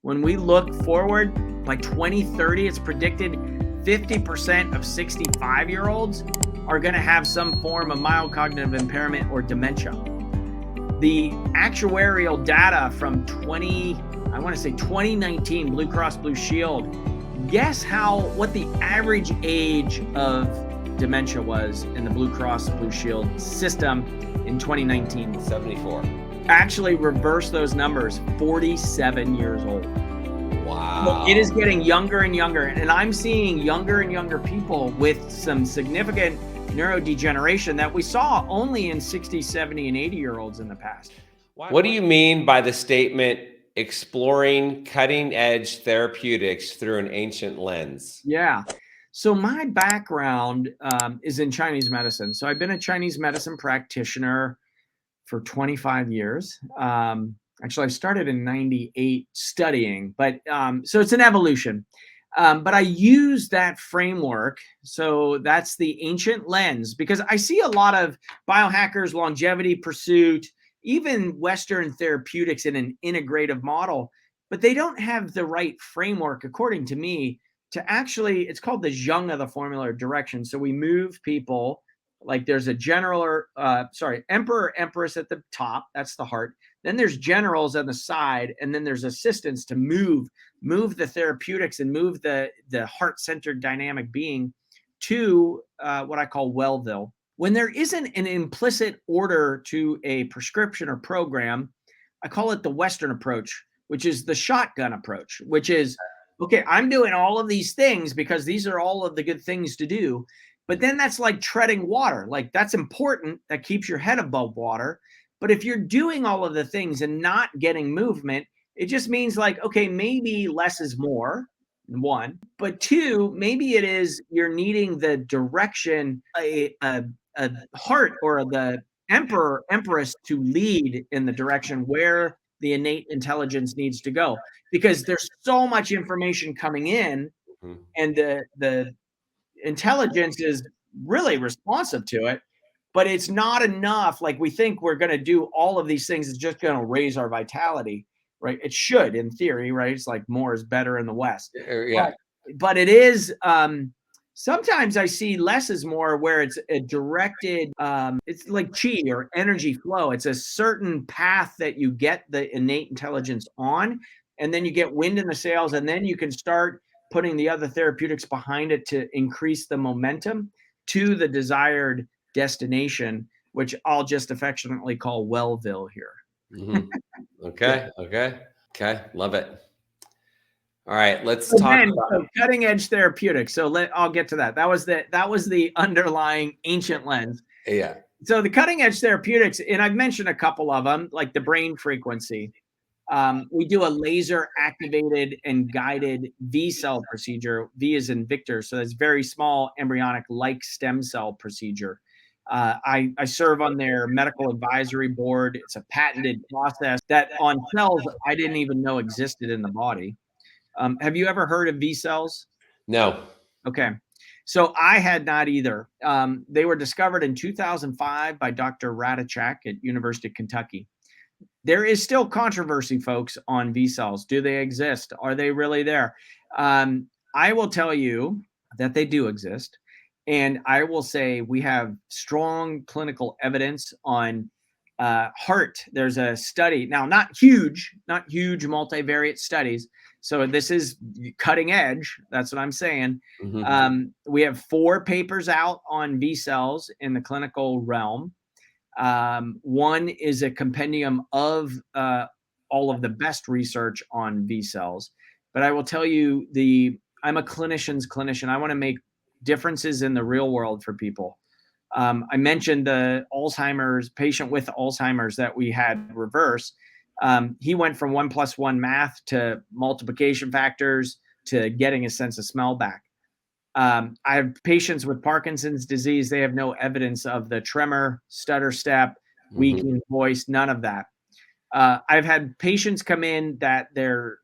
When we look forward, by 2030, it's predicted 50% of 65-year-olds are going to have some form of mild cognitive impairment or dementia. The actuarial data from 2019, Blue Cross Blue Shield, guess what the average age of dementia was in the Blue Cross Blue Shield system in 2019? 74. Actually reverse those numbers, 47 years old. Wow. It is getting younger and younger, and I'm seeing younger and younger people with some significant neurodegeneration that we saw only in 60, 70, and 80-year-olds in the past. What do you mean by the statement, exploring cutting-edge therapeutics through an ancient lens? Yeah. So my background is in Chinese medicine. So I've been a Chinese medicine practitioner for 25 years. Actually, I started in 98 studying, but so it's an evolution. But I use that framework. So that's the ancient lens, because I see a lot of biohackers, longevity pursuit, even Western therapeutics in an integrative model, but they don't have the right framework, according to me, to actually, it's called the Zheng of the formula of direction. So we move people, like there's a emperor, empress at the top, that's the heart. Then there's generals on the side, and then there's assistants to move the therapeutics and move the heart-centered dynamic being to what I call Wellville. When there isn't an implicit order to a prescription or program, I call it the Western approach, which is the shotgun approach, which is, okay, I'm doing all of these things because these are all of the good things to do. But then that's like treading water. Like, that's important. That keeps your head above water. But if you're doing all of the things and not getting movement, it just means like, okay, maybe less is more, one. But two, maybe it is you're needing the direction, a heart or the emperor, empress to lead in the direction where the innate intelligence needs to go. Because there's so much information coming in, and the intelligence is really responsive to it, but it's not enough. Like, we think we're going to do all of these things, it's just going to raise our vitality, right? It should, in theory, right? It's like more is better in the West. Yeah. But it is, sometimes I see less is more, where it's a directed, it's like chi or energy flow. It's a certain path that you get the innate intelligence on, and then you get wind in the sails, and then you can start putting the other therapeutics behind it to increase the momentum to the desired destination, which I'll just affectionately call Wellville here. Okay. Love it. All right, let's talk about cutting edge therapeutics. So I'll get to that. That was the underlying ancient lens. Yeah. So the cutting edge therapeutics, and I've mentioned a couple of them, like the brain frequency. We do a laser activated and guided V cell procedure. V is in Victor. So that's very small embryonic like stem cell procedure. I serve on their medical advisory board. It's a patented process that on cells I didn't even know existed in the body. Have you ever heard of V cells? No. Okay. So I had not either. They were discovered in 2005 by Dr. Radachak at University of Kentucky. There is still controversy, folks, on V cells. Do they exist? Are they really there? I will tell you that they do exist. And I will say we have strong clinical evidence on heart. There's a study now, not huge multivariate studies. So this is cutting edge. That's what I'm saying. We have 4 papers out on V cells in the clinical realm. One is a compendium of all of the best research on V cells. But I will tell you, I'm a clinician's clinician. I want to make differences in the real world for people. I mentioned the Alzheimer's patient with Alzheimer's that we had reverse. He went from 1+1 math to multiplication factors to getting his sense of smell back. I have patients with Parkinson's disease. They have no evidence of the tremor, stutter step, weakening voice, none of that. I've had patients come in that their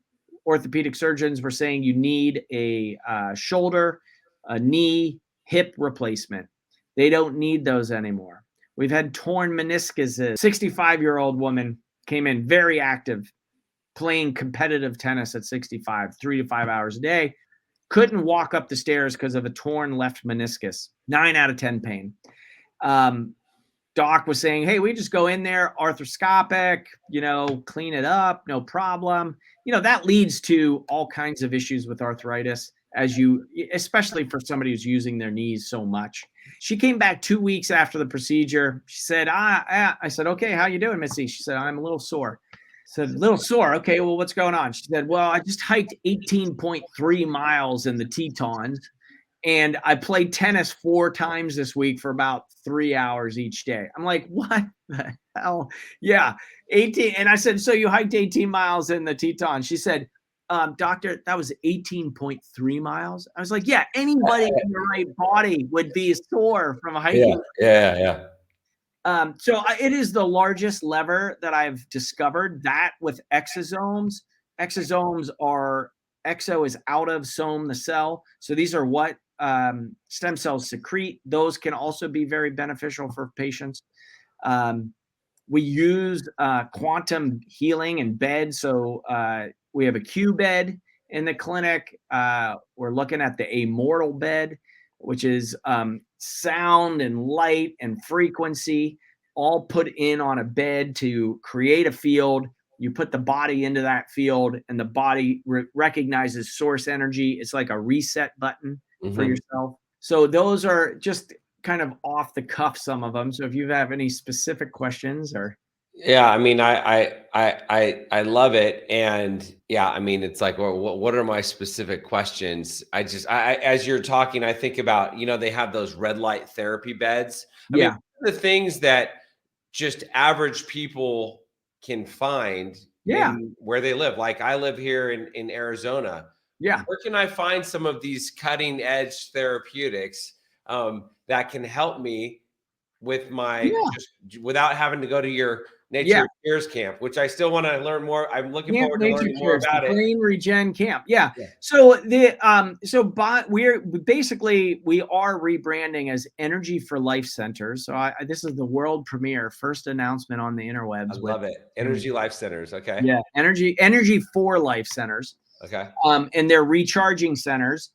orthopedic surgeons were saying you need a shoulder, a knee, hip replacement. They don't need those anymore. We've had torn meniscuses. 65-year-old woman came in very active. playing competitive tennis at 65, 3 to 5 hours a day. Couldn't walk up the stairs because of a torn left meniscus. 9 out of 10 pain. Doc was saying, hey, we just go in there, arthroscopic, clean it up, no problem. That leads to all kinds of issues with arthritis, especially for somebody who's using their knees so much. She came back 2 weeks after the procedure. She said, I said, okay, how you doing, Missy? She said, I'm a little sore. I said, a little sore. Okay, well, what's going on? She said, well, I just hiked 18.3 miles in the Tetons. And I played tennis 4 times this week for about 3 hours each day. I'm like, what the hell? Yeah, 18. And I said, so you hiked 18 miles in the Tetons? She said, doctor, that was 18.3 miles. I was like, yeah, anybody in their right body would be sore from hiking. Yeah. It is the largest lever that I've discovered, that with exosomes. Exosomes are, exo is out of, some the cell. So these are what stem cells secrete. Those can also be very beneficial for patients. We use quantum healing in bed. So we have a Q bed in the clinic. We're looking at the amortal bed, which is sound and light and frequency all put in on a bed to create a field. You put the body into that field, and the body recognizes source energy. It's like a reset button for yourself. So those are just kind of off the cuff, some of them. So if you have any specific questions or. Yeah, I mean, I love it, and yeah, I mean, it's like, well, what are my specific questions? As you're talking, I think about, they have those red light therapy beds. I mean, the things that just average people can find in where they live. Like I live here in Arizona. Yeah. Where can I find some of these cutting edge therapeutics that can help me with my just without having to go to your nature cares camp, which I still want to learn more. I'm looking forward to learning more about it. Brain Regen Camp. Yeah. So we are rebranding as Energy for Life Centers. So this is the world premiere, first announcement on the interwebs. I love it. Energy Life Centers. Okay. Yeah. Energy for Life Centers. Okay. And they're recharging centers.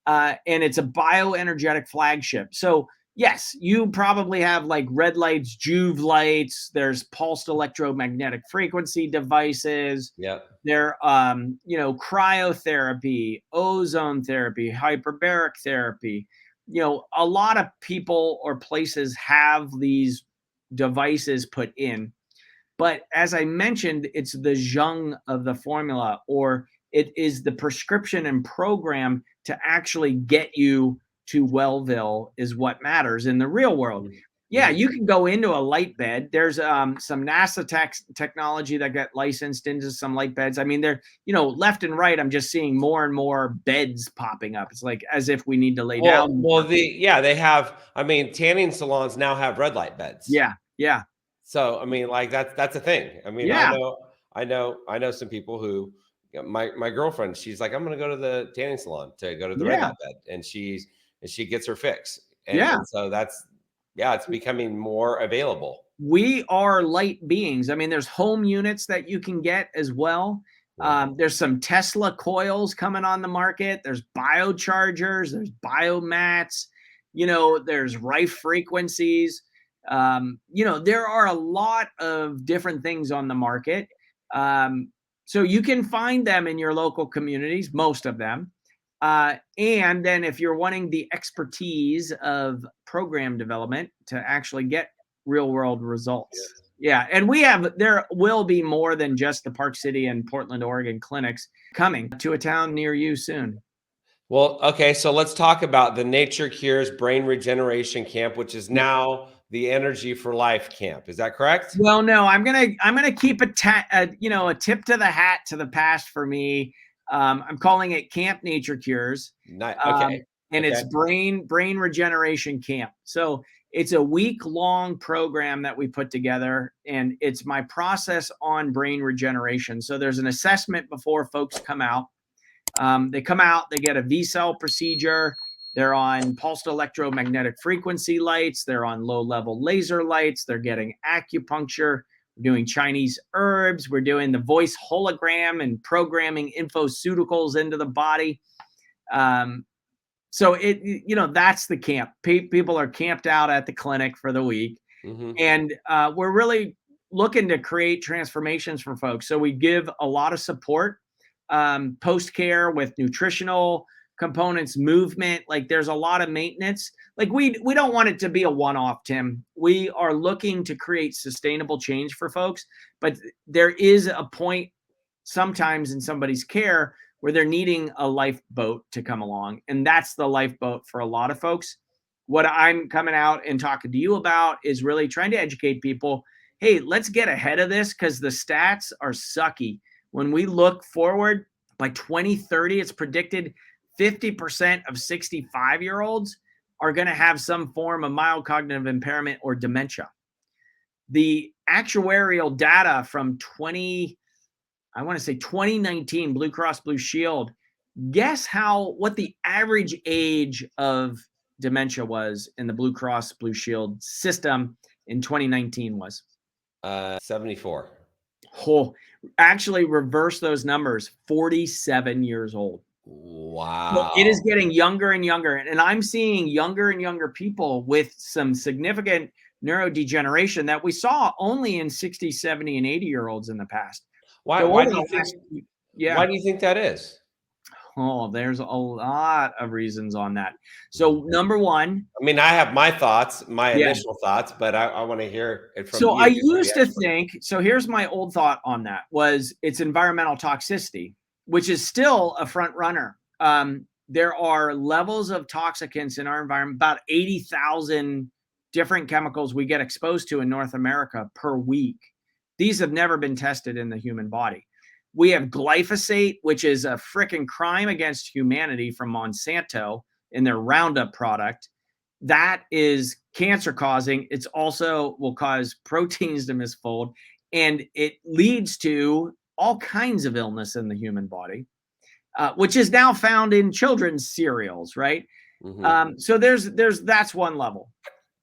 And it's a bioenergetic flagship. So yes, you probably have like red lights, Juve lights. There's pulsed electromagnetic frequency devices. Yep. There, cryotherapy, ozone therapy, hyperbaric therapy. A lot of people or places have these devices put in. But as I mentioned, it's the zheng of the formula, or it is the prescription and program to actually get you to Wellville is what matters in the real world. Yeah, you can go into a light bed. There's some NASA technology that got licensed into some light beds. I mean, they're, left and right, I'm just seeing more and more beds popping up. It's like as if we need to lay down. Well, they have, I mean, tanning salons now have red light beds. Yeah. So, I mean, like that's a thing. I mean, I know some people who, my girlfriend, she's like, I'm going to go to the tanning salon to go to the red light bed. And she gets her fix. And so it's becoming more available. We are light beings. I mean, there's home units that you can get as well. There's some Tesla coils coming on the market. There's biochargers. There's biomats. There's Rife frequencies. There are a lot of different things on the market. So you can find them in your local communities, most of them. And then if you're wanting the expertise of program development to actually get real world results. Yeah. And there will be more than just the Park City and Portland, Oregon clinics coming to a town near you soon. Well, okay. So let's talk about the Nature Cures Brain Regeneration Camp, which is now the Energy for Life Camp. Is that correct? Well, no, I'm gonna keep a tip to the hat to the past for me. I'm calling it Camp Nature Cures. Okay. And it's Brain Regeneration Camp. So it's a week-long program that we put together, and it's my process on brain regeneration. So there's an assessment before folks come out. They come out, they get a V-cell procedure. They're on pulsed electromagnetic frequency lights. They're on low-level laser lights. They're getting acupuncture, we're doing Chinese herbs, we're doing the voice hologram and programming infoceuticals into the body. So that's the camp. People are camped out at the clinic for the week. Mhm. And we're really looking to create transformations for folks. So we give a lot of support post-care with nutritional components, movement. Like there's a lot of maintenance. Like we don't want it to be a one-off, Tim. We are looking to create sustainable change for folks, but there is a point sometimes in somebody's care where they're needing a lifeboat to come along. And that's the lifeboat for a lot of folks. What I'm coming out and talking to you about is really trying to educate people. Hey, let's get ahead of this because the stats are sucky. When we look forward, by 2030, it's predicted 50% of 65-year-olds are going to have some form of mild cognitive impairment or dementia. The actuarial data from 2019, Blue Cross Blue Shield, guess what the average age of dementia was in the Blue Cross Blue Shield system in 2019 was? 74. Oh, actually reverse those numbers, 47 years old. Wow. So it is getting younger and younger. And I'm seeing younger and younger people with some significant neurodegeneration that we saw only in 60, 70, and 80-year-olds in the past. Why So do you think that is? Oh, there's a lot of reasons on that. So number one, I mean, I have my thoughts, my Yeah. initial thoughts, but I want to hear it from so you. I used to think, so here's my old thought on that, was it's environmental toxicity, which is still a front runner. There are levels of toxicants in our environment, about 80,000 different chemicals we get exposed to in North America per week. These have never been tested in the human body. We have glyphosate, which is a freaking crime against humanity from Monsanto in their Roundup product. That is cancer causing. It's also will cause proteins to misfold, and it leads to all kinds of illness in the human body, which is now found in children's cereals, right? So that's one level.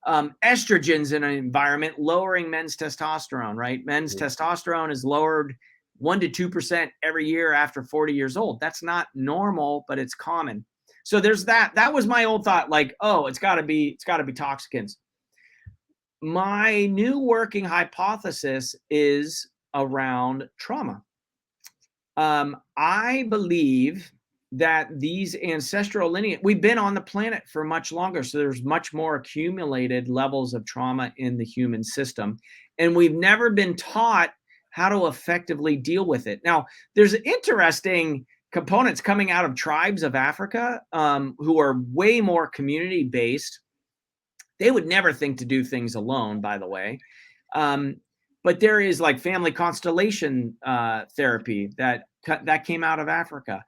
Estrogens in an environment lowering men's testosterone, right? Men's testosterone is lowered 1 to 2% every year after 40 years old. That's not normal, but it's common. So there's that. That was my old thought, like, oh, it's gotta be toxicants. My new working hypothesis is around trauma. I believe that these ancestral lineage, we've been on the planet for much longer, so there's much more accumulated levels of trauma in the human system, and we've never been taught how to effectively deal with it. Now, there's interesting components coming out of tribes of Africa who are way more community-based. They would never think to do things alone, by the way. But there is like family constellation therapy that came out of Africa.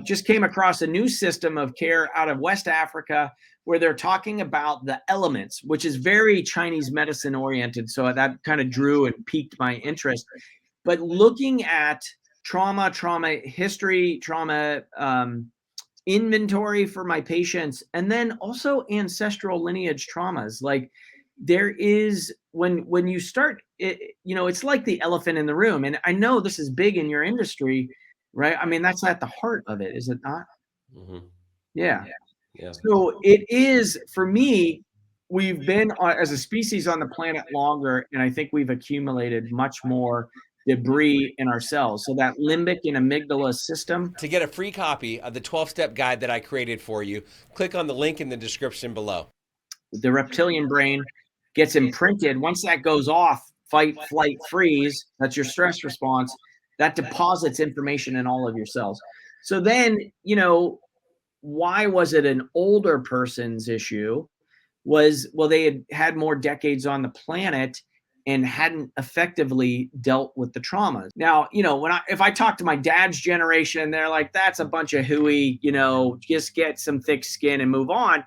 Just came across a new system of care out of West Africa where they're talking about the elements, which is very Chinese medicine oriented. So that kind of drew and piqued my interest. But looking at trauma history, trauma inventory for my patients, and then also ancestral lineage traumas. Like there is, when you start, it's like the elephant in the room. And I know this is big in your industry, right? I mean, that's at the heart of it, is it not? Yeah. So it is, for me, we've been as a species on the planet longer, and I think we've accumulated much more debris in our cells. So that limbic and amygdala system. To get a free copy of the 12-step guide that I created for you, click on the link in the description below. The reptilian brain gets imprinted. Once that goes off, fight, flight, freeze, that's your stress response, that deposits information in all of your cells. So then, why was it an older person's issue? They had more decades on the planet and hadn't effectively dealt with the traumas. Now, if I talk to my dad's generation, they're like, that's a bunch of hooey, just get some thick skin and move on.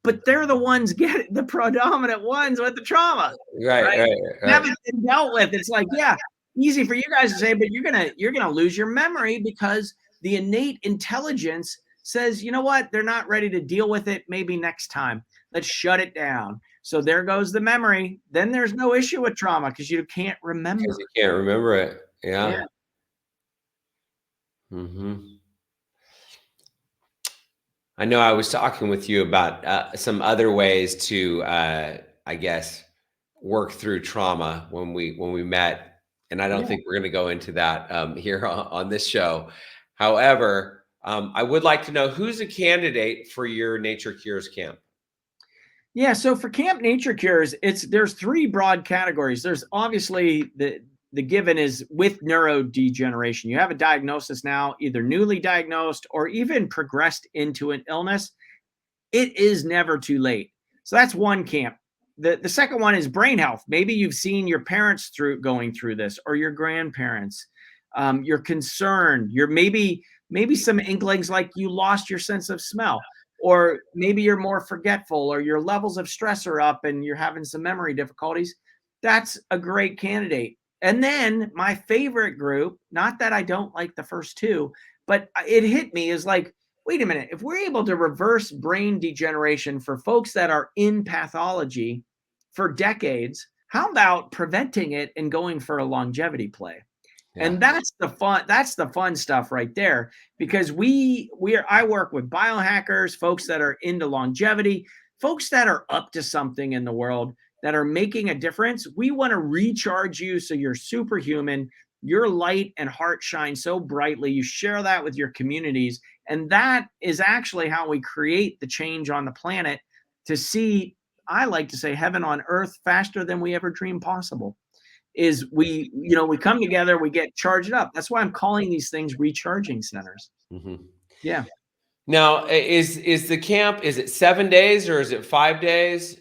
But they're the ones the predominant ones with the trauma. Right. Haven't been dealt with. It's like, yeah, easy for you guys to say, but you're gonna lose your memory because the innate intelligence says, you know what, they're not ready to deal with it. Maybe next time. Let's shut it down. So there goes the memory. Then there's no issue with trauma because you can't remember. Because you can't remember it. Yeah. Yeah. Hmm. I know I was talking with you about some other ways to, I guess, work through trauma when we met, and I don't Yeah. think we're going to go into that here on this show. However, I would like to know who's a candidate for your Nature Cures camp. Yeah, so for Camp Nature Cures, there's three broad categories. There's obviously the given is with neurodegeneration. You have a diagnosis now, either newly diagnosed or even progressed into an illness. It is never too late. So that's one camp. The second one is brain health. Maybe you've seen your parents going through this, or your grandparents. You're concerned. You're maybe some inklings like you lost your sense of smell, or maybe you're more forgetful, or your levels of stress are up and you're having some memory difficulties. That's a great candidate. And then my favorite group, not that I don't like the first two, but it hit me, is like, wait a minute, if we're able to reverse brain degeneration for folks that are in pathology for decades, how about preventing it and going for a longevity play? Yeah. And that's the fun stuff right there, because I work with biohackers, folks that are into longevity, folks that are up to something in the world, that are making a difference. We want to recharge you so you're superhuman. Your light and heart shine so brightly. You share that with your communities. And that is actually how we create the change on the planet, to see, I like to say, heaven on earth faster than we ever dreamed possible. Is we come together, we get charged up. That's why I'm calling these things recharging centers. Hmm. Yeah. Now, is the camp, is it 7 days or is it 5 days?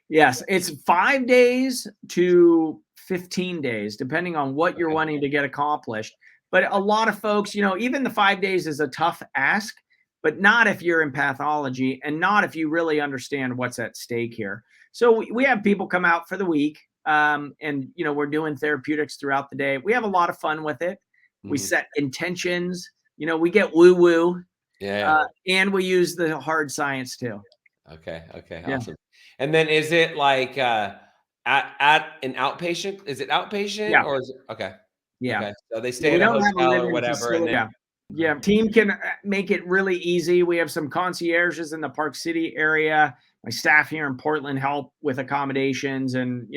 Yes, it's 5 days to 15 days, depending on what you're Okay. wanting to get accomplished. But a lot of folks, even the 5 days is a tough ask, but not if you're in pathology and not if you really understand what's at stake here. So we have people come out for the week, and we're doing therapeutics throughout the day. We have a lot of fun with it. We Mhm. set intentions. We get woo woo, Yeah. and we use the hard science too. Okay. Okay. Yeah. Awesome. And then is it like at an outpatient? Is it outpatient Yeah. or is it okay? Yeah. Okay. So they Yeah, stay we at a don't have a hotel or living whatever, and facility. then Yeah. Yeah, team can make it really easy. We have some concierges in the Park City area. My staff here in Portland help with accommodations and,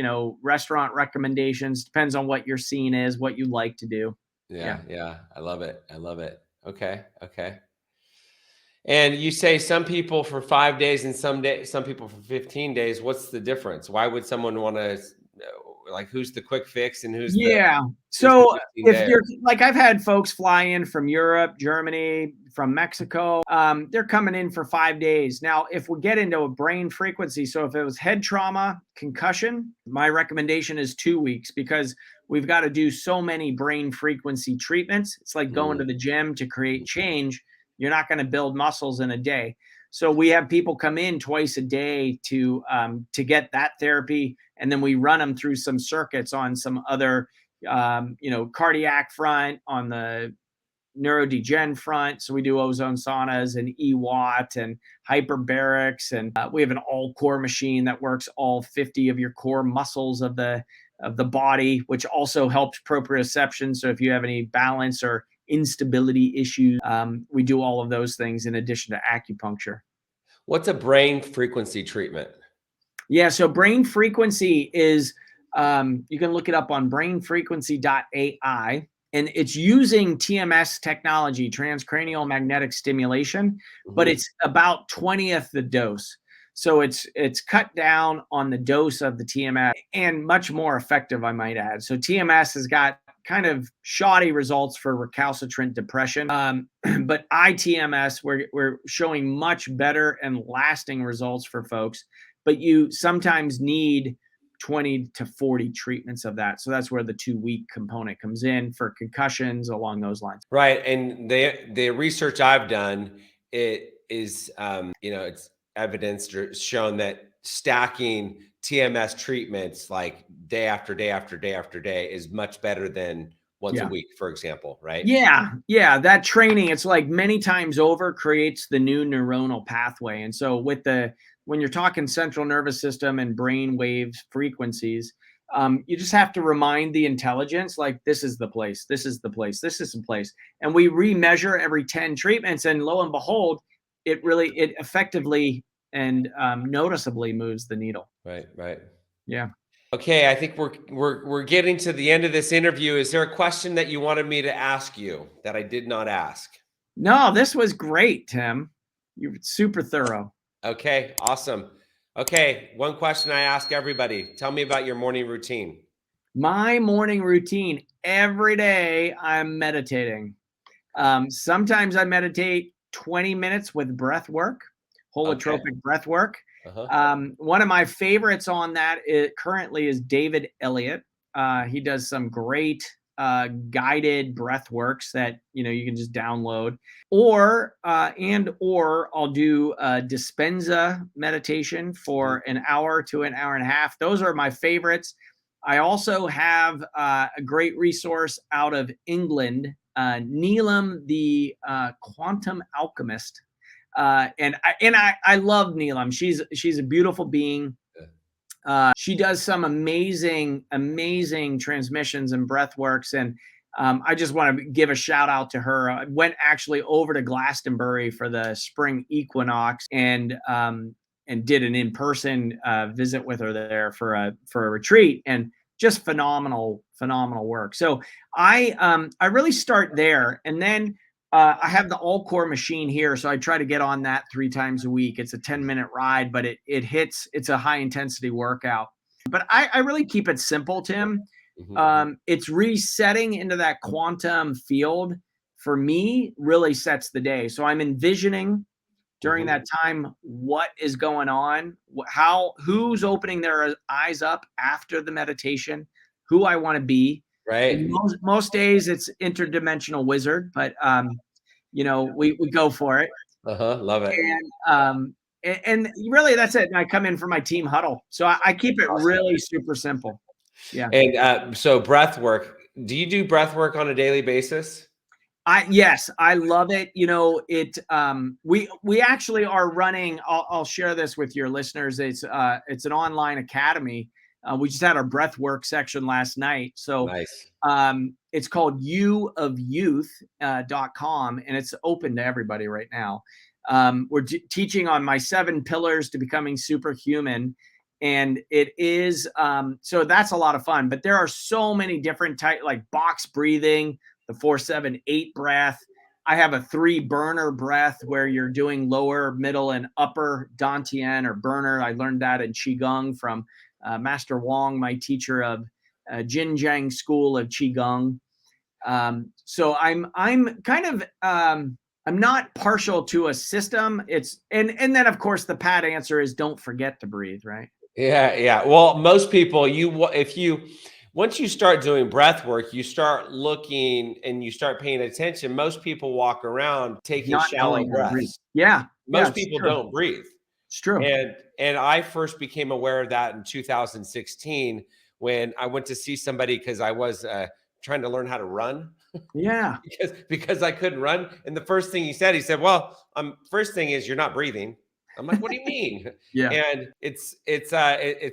restaurant recommendations. Depends on what your scene is, what you like to do. Yeah. yeah, yeah. I love it. I love it. Okay. Okay. And you say some people for 5 days and some people for 15 days. What's the difference? Why would someone want to, like, who's the quick fix and Yeah. who's the So 15 if day? you're like, I've had folks fly in from Europe, Germany, from Mexico. They're coming in for 5 days. Now, if we get into a brain frequency, so if it was head trauma, concussion, my recommendation is 2 weeks, because we've got to do so many brain frequency treatments. It's like going to the gym to create change. You're not going to build muscles in a day. So we have people come in twice a day to get that therapy, and then we run them through some circuits on some other, cardiac front, on the neurodegen front. So we do ozone saunas and EWAT and hyperbarics, and we have an all core machine that works all 50 of your core muscles of the body, which also helps proprioception. So if you have any balance or instability issues, we do all of those things in addition to acupuncture. What's a brain frequency treatment? Yeah, so brain frequency is, you can look it up on brainfrequency.ai, and it's using TMS technology, transcranial magnetic stimulation, but Mhm. it's about 20th the dose. So it's cut down on the dose of the TMS and much more effective, I might add. So TMS has got kind of shoddy results for recalcitrant depression, but ITMS, we're showing much better and lasting results for folks, but you sometimes need 20 to 40 treatments of that. So that's where the 2 week component comes in for concussions, along those lines. Right, and the research I've done, it is, it's evidenced or shown that stacking TMS treatments like day after day after day after day is much better than once a Yeah. week, for example, right? Yeah, yeah, that training, it's like many times over creates the new neuronal pathway. And so with the when you're talking central nervous system and brain waves frequencies, you just have to remind the intelligence, like, this is the place, this is the place, this is the place. And we remeasure every 10 treatments. And lo and behold, it effectively and noticeably moves the needle. Right, right. Yeah. Okay, I think we're getting to the end of this interview. Is there a question that you wanted me to ask you that I did not ask? No, this was great, Tim. You're super thorough. Okay, awesome. Okay, one question I ask everybody. Tell me about your morning routine. My morning routine, every day I'm meditating. Sometimes I meditate 20 minutes with breath work, Okay. holotropic breath work. Uh-huh. One of my favorites on that currently is David Elliott. He does some great guided breath works that you can just download, or I'll do a Dispenza meditation for an hour to an hour and a half. Those are my favorites. I also have a great resource out of England, Neelam, the quantum alchemist, and I love Neelam. She's a beautiful being. She does some amazing transmissions and breath works, and I just want to give a shout out to her. I went actually over to Glastonbury for the spring equinox, and did an in-person visit with her there for a retreat, and just phenomenal work. So I really start there, and then I have the all core machine here, so I try to get on that 3 times a week. It's a 10-minute ride, but it's a high intensity workout. But I really keep it simple, Tim. It's resetting into that quantum field for me really sets the day. So I'm envisioning during that time what is going on, who's opening their eyes up after the meditation, who I want to be. Right. Most days it's interdimensional wizard, but we go for it. Love it. And really that's it. And I come in for my team huddle. So I keep it really super simple. Yeah. And so breath work. Do you do breath work on a daily basis? Yes, I love it. We actually are running. I'll share this with your listeners. It's an online academy. We just had our breath work section last night. So nice. It's called youofyouth.com, and it's open to everybody right now. We're teaching on my 7 pillars to becoming superhuman. And it is, so that's a lot of fun, but there are so many different types, like box breathing, the 4-7-8 breath. I have a 3 burner breath where you're doing lower, middle, and upper dantian or burner. I learned that in Qigong from Master Wong, my teacher of Jinjiang School of Qigong. So I'm kind of, I'm not partial to a system. And then of course the pat answer is don't forget to breathe, right? Yeah. Well, most people, once you start doing breath work, you start looking and you start paying attention. Most people walk around taking Not shallow breaths. Yeah. Most people don't breathe. It's true. And I first became aware of that in 2016 when I went to see somebody because I was trying to learn how to run. Yeah. because I couldn't run. And the first thing he said, well, first thing is you're not breathing. I'm like, what do you mean? Yeah. And it's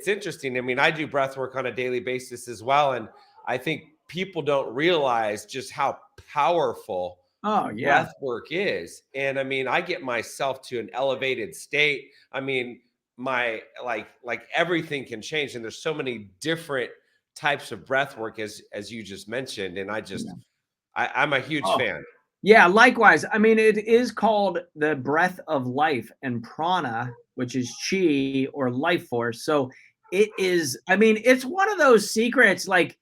interesting. I mean, I do breath work on a daily basis as well. And I think people don't realize just how powerful breath work is. And I mean, I get myself to an elevated state. I mean, my like everything can change. And there's so many different types of breath work as you just mentioned. And I'm a huge fan. Yeah, likewise. I mean, it is called the breath of life, and prana, which is chi or life force. So it is, I mean, it's one of those secrets, like,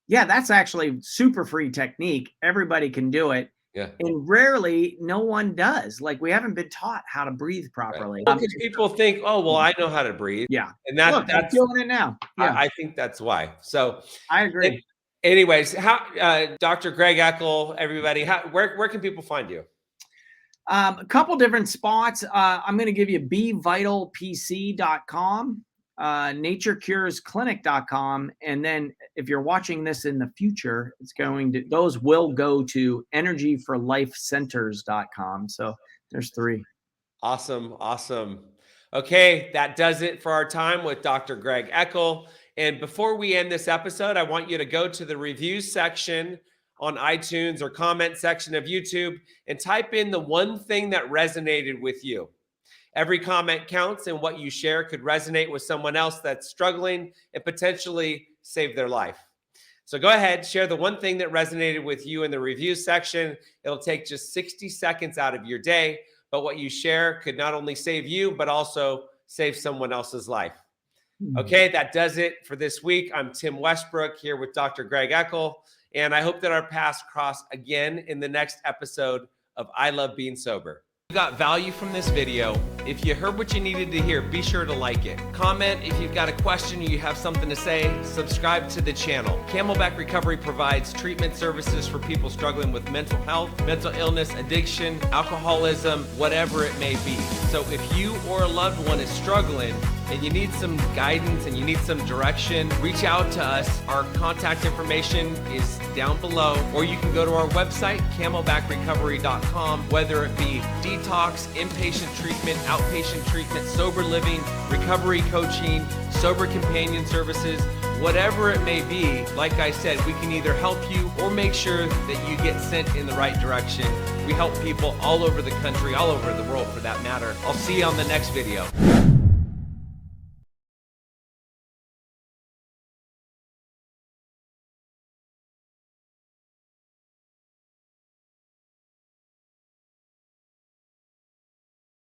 yeah, that's actually super free technique. Everybody can do it. Yeah. And rarely no one does. Like, we haven't been taught how to breathe properly. Right. Because people think, oh, well, I know how to breathe. Yeah. And that's doing it now. Yeah. I think that's why. So I agree. Anyways, Dr. Greg Eckel, everybody, where can people find you? A couple different spots. I'm going to give you bevitalpc.com, naturecuresclinic.com. And then if you're watching this in the future, those will go to energyforlifecenters.com. So there's 3. Awesome. Okay, that does it for our time with Dr. Greg Eckel. And before we end this episode, I want you to go to the reviews section on iTunes or comment section of YouTube and type in the one thing that resonated with you. Every comment counts, and what you share could resonate with someone else that's struggling and potentially save their life. So go ahead, share the one thing that resonated with you in the review section. It'll take just 60 seconds out of your day, but what you share could not only save you, but also save someone else's life. Okay, that does it for this week. I'm Tim Westbrook here with Dr. Greg Eckel, and I hope that our paths cross again in the next episode of I Love Being Sober. If you got value from this video, if you heard what you needed to hear, be sure to like it. Comment if you've got a question or you have something to say. Subscribe to the channel. Camelback Recovery provides treatment services for people struggling with mental health, mental illness, addiction, alcoholism, whatever it may be. So if you or a loved one is struggling and you need some guidance and you need some direction, reach out to us. Our contact information is down below, or you can go to our website, camelbackrecovery.com, whether it be detox, inpatient treatment, outpatient treatment, sober living, recovery coaching, sober companion services, whatever it may be. Like I said, we can either help you or make sure that you get sent in the right direction. We help people all over the country, all over the world for that matter. I'll see you on the next video.